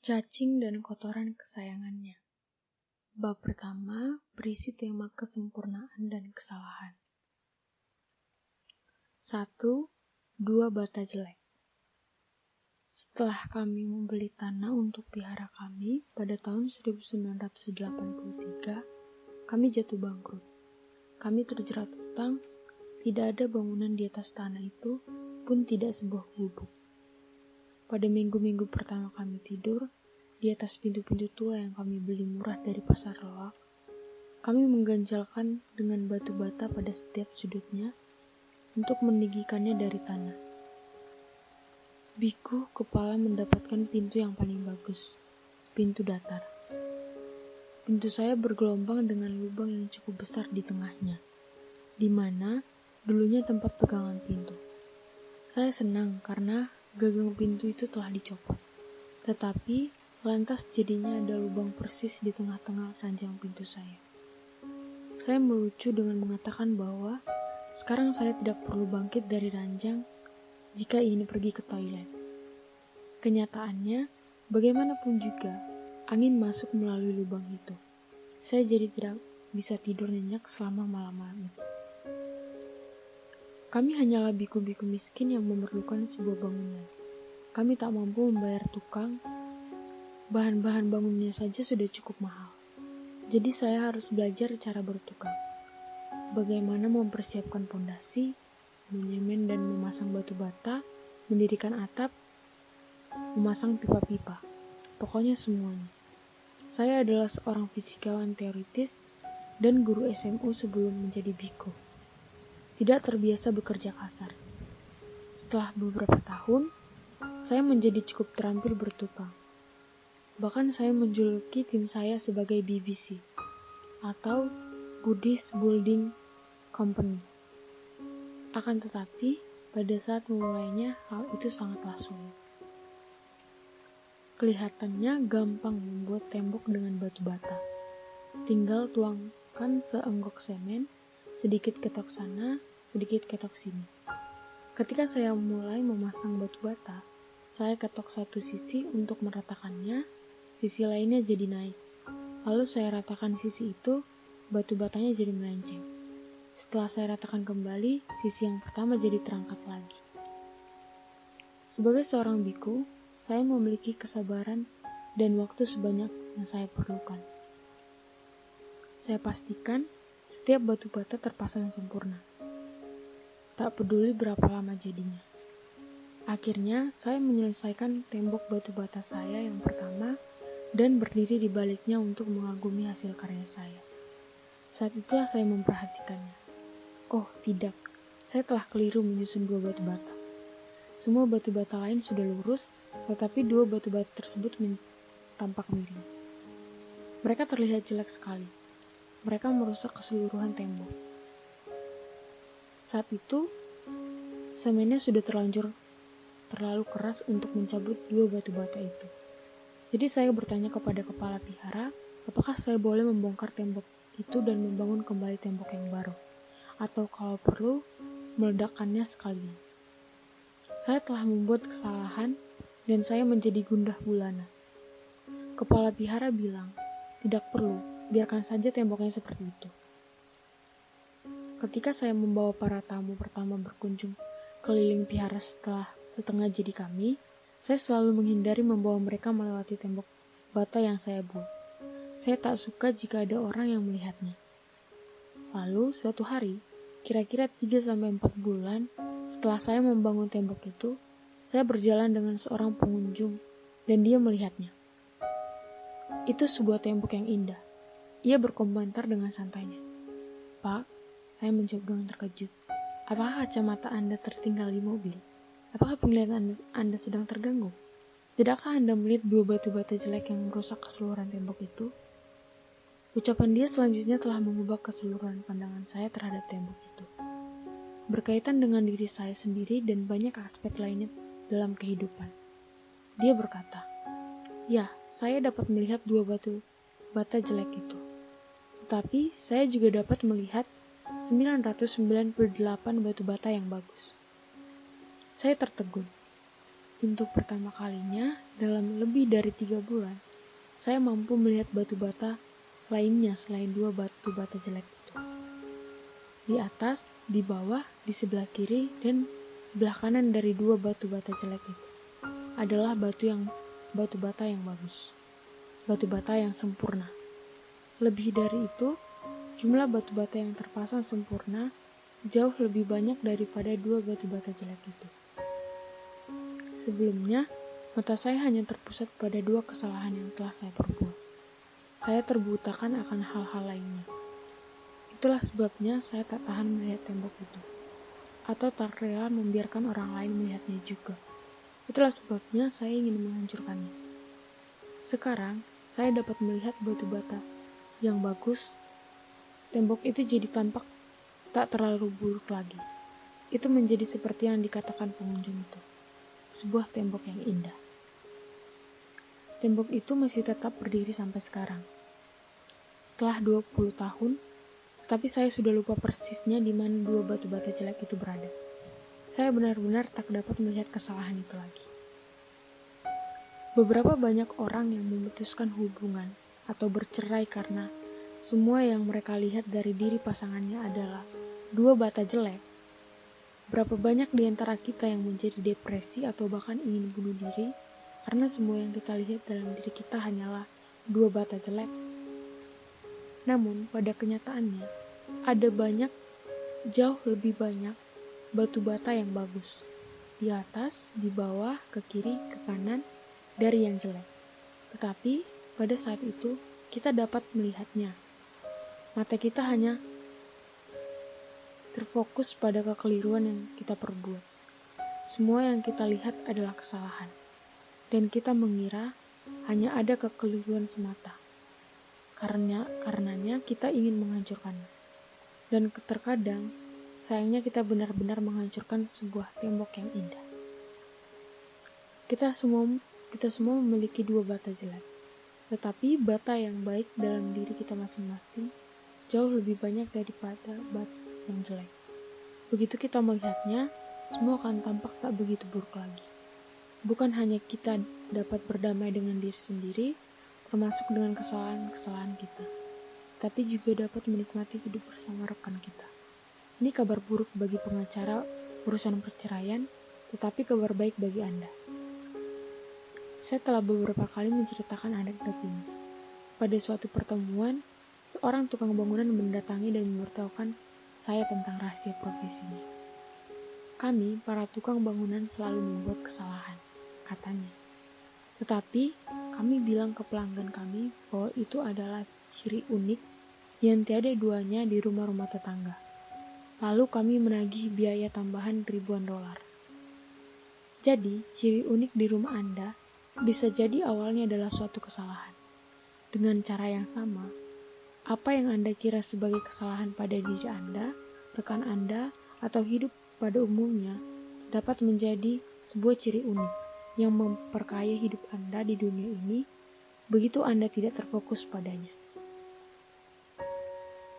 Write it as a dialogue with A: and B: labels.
A: Cacing dan kotoran kesayangannya. Bab pertama berisi tema kesempurnaan dan kesalahan. 1. Dua bata jelek. Setelah kami membeli tanah untuk pihara kami pada tahun 1983, kami jatuh bangkrut. Kami terjerat utang, tidak ada bangunan di atas tanah itu, pun tidak sebuah gubuk. Pada minggu-minggu pertama kami tidur, di atas pintu-pintu tua yang kami beli murah dari pasar loak, kami mengganjalkan dengan batu bata pada setiap sudutnya untuk meninggikannya dari tanah. Biku kepala mendapatkan pintu yang paling bagus, pintu datar. Pintu saya bergelombang dengan lubang yang cukup besar di tengahnya, di mana dulunya tempat pegangan pintu. Saya senang karena gagang pintu itu telah dicopot, tetapi lantas jadinya ada lubang persis di tengah-tengah ranjang pintu saya. Saya melucu dengan mengatakan bahwa sekarang saya tidak perlu bangkit dari ranjang jika ingin pergi ke toilet. Kenyataannya, bagaimanapun juga, angin masuk melalui lubang itu. Saya jadi tidak bisa tidur nyenyak selama malam-malam itu. Kami hanyalah biku-biku miskin yang memerlukan sebuah bangunan. Kami tak mampu membayar tukang. Bahan-bahan bangunnya saja sudah cukup mahal. Jadi saya harus belajar cara bertukang. Bagaimana mempersiapkan pondasi, menyemen dan memasang batu bata, mendirikan atap, memasang pipa-pipa. Pokoknya semuanya. Saya adalah seorang fisikawan teoritis dan guru SMU sebelum menjadi biku. Tidak terbiasa bekerja kasar. Setelah beberapa tahun, saya menjadi cukup terampil bertukang. Bahkan saya menjuluki tim saya sebagai BBC atau Buddhist Building Company. Akan tetapi, pada saat memulainya, hal itu sangatlah sulit. Kelihatannya gampang membuat tembok dengan batu bata. Tinggal tuangkan seenggok semen, sedikit ketok sana, sedikit ketok sini. Ketika saya mulai memasang batu bata, saya ketok satu sisi untuk meratakannya, sisi lainnya jadi naik. Lalu saya ratakan sisi itu, batu batanya jadi melenceng. Setelah saya ratakan kembali, sisi yang pertama jadi terangkat lagi. Sebagai seorang biku, saya memiliki kesabaran dan waktu sebanyak yang saya perlukan. Saya pastikan setiap batu bata terpasang sempurna. Tak peduli berapa lama jadinya. Akhirnya, saya menyelesaikan tembok batu bata saya yang pertama dan berdiri di baliknya untuk mengagumi hasil karya saya. Saat itulah saya memperhatikannya. Oh, tidak. Saya telah keliru menyusun dua batu bata. Semua batu bata lain sudah lurus, tetapi dua batu bata tersebut tampak miring. Mereka terlihat jelek sekali. Mereka merusak keseluruhan tembok. Saat itu, semennya sudah terlalu keras untuk mencabut dua batu bata itu. Jadi saya bertanya kepada kepala pihara, apakah saya boleh membongkar tembok itu dan membangun kembali tembok yang baru, atau kalau perlu, meledakkannya sekalian. Saya telah membuat kesalahan dan saya menjadi gundah gulana. Kepala pihara bilang, tidak perlu, biarkan saja temboknya seperti itu. Ketika saya membawa para tamu pertama berkunjung keliling pihara setelah setengah jadi kami, saya selalu menghindari membawa mereka melewati tembok bata yang saya buat. Saya tak suka jika ada orang yang melihatnya. Lalu, suatu hari, kira-kira 3-4 bulan setelah saya membangun tembok itu, saya berjalan dengan seorang pengunjung dan dia melihatnya. Itu sebuah tembok yang indah. Ia berkomentar dengan santainya. Pak, saya menjawab dengan terkejut. Apakah kacamata Anda tertinggal di mobil? Apakah penglihatan Anda sedang terganggu? Tidakkah Anda melihat dua batu bata jelek yang merusak keseluruhan tembok itu? Ucapan dia selanjutnya telah mengubah keseluruhan pandangan saya terhadap tembok itu. Berkaitan dengan diri saya sendiri dan banyak aspek lainnya dalam kehidupan. Dia berkata, ya, saya dapat melihat dua batu bata jelek itu. Tetapi saya juga dapat melihat 998 batu bata yang bagus. Saya tertegun. Untuk pertama kalinya dalam lebih dari 3 bulan, saya mampu melihat batu bata lainnya selain 2 batu bata jelek itu. Di atas, di bawah, di sebelah kiri, dan sebelah kanan dari 2 batu bata jelek itu adalah batu bata yang bagus. Batu bata yang sempurna. Lebih dari itu, jumlah batu bata yang terpasang sempurna jauh lebih banyak daripada 2 batu bata jelek itu. Sebelumnya, mata saya hanya terpusat pada 2 kesalahan yang telah saya perbuat. Saya terbutakan akan hal-hal lainnya. Itulah sebabnya saya tak tahan melihat tembok itu, atau tak rela membiarkan orang lain melihatnya juga. Itulah sebabnya saya ingin menghancurkannya. Sekarang, saya dapat melihat batu bata yang bagus. Tembok itu jadi tampak tak terlalu buruk lagi. Itu menjadi seperti yang dikatakan pengunjung itu. Sebuah tembok yang indah. Tembok itu masih tetap berdiri sampai sekarang. Setelah 20 tahun, tetapi saya sudah lupa persisnya di mana 2 batu bata jelek itu berada. Saya benar-benar tak dapat melihat kesalahan itu lagi. Beberapa banyak orang yang memutuskan hubungan atau bercerai karena semua yang mereka lihat dari diri pasangannya adalah 2 bata jelek. Berapa banyak di antara kita yang menjadi depresi atau bahkan ingin bunuh diri karena semua yang kita lihat dalam diri kita hanyalah 2 bata jelek. Namun, pada kenyataannya, ada jauh lebih banyak batu bata yang bagus. Di atas, di bawah, ke kiri, ke kanan, dari yang jelek. Tetapi, pada saat itu, kita dapat melihatnya. Mata kita hanya terfokus pada kekeliruan yang kita perbuat. Semua yang kita lihat adalah kesalahan. Dan kita mengira hanya ada kekeliruan semata. Karenanya kita ingin menghancurkannya. Dan terkadang, sayangnya kita benar-benar menghancurkan sebuah tembok yang indah. Kita semua memiliki 2 bata jelek. Tetapi bata yang baik dalam diri kita masing-masing jauh lebih banyak daripada bata yang jelek. Begitu kita melihatnya, semua akan tampak tak begitu buruk lagi. Bukan hanya kita dapat berdamai dengan diri sendiri, termasuk dengan kesalahan-kesalahan kita, tapi juga dapat menikmati hidup bersama rekan kita. Ini kabar buruk bagi pengacara urusan perceraian, tetapi kabar baik bagi Anda. Saya telah beberapa kali menceritakan anekdot ini. Pada suatu pertemuan, seorang tukang bangunan mendatangi dan memberitahukan saya tentang rahasia profesinya. Kami, para tukang bangunan, selalu membuat kesalahan, katanya. Tetapi, kami bilang ke pelanggan kami bahwa itu adalah ciri unik yang tiada duanya di rumah-rumah tetangga. Lalu kami menagih biaya tambahan ribuan dolar. Jadi, ciri unik di rumah Anda bisa jadi awalnya adalah suatu kesalahan. Dengan cara yang sama, apa yang Anda kira sebagai kesalahan pada diri Anda, rekan Anda, atau hidup pada umumnya dapat menjadi sebuah ciri unik yang memperkaya hidup Anda di dunia ini begitu Anda tidak terfokus padanya.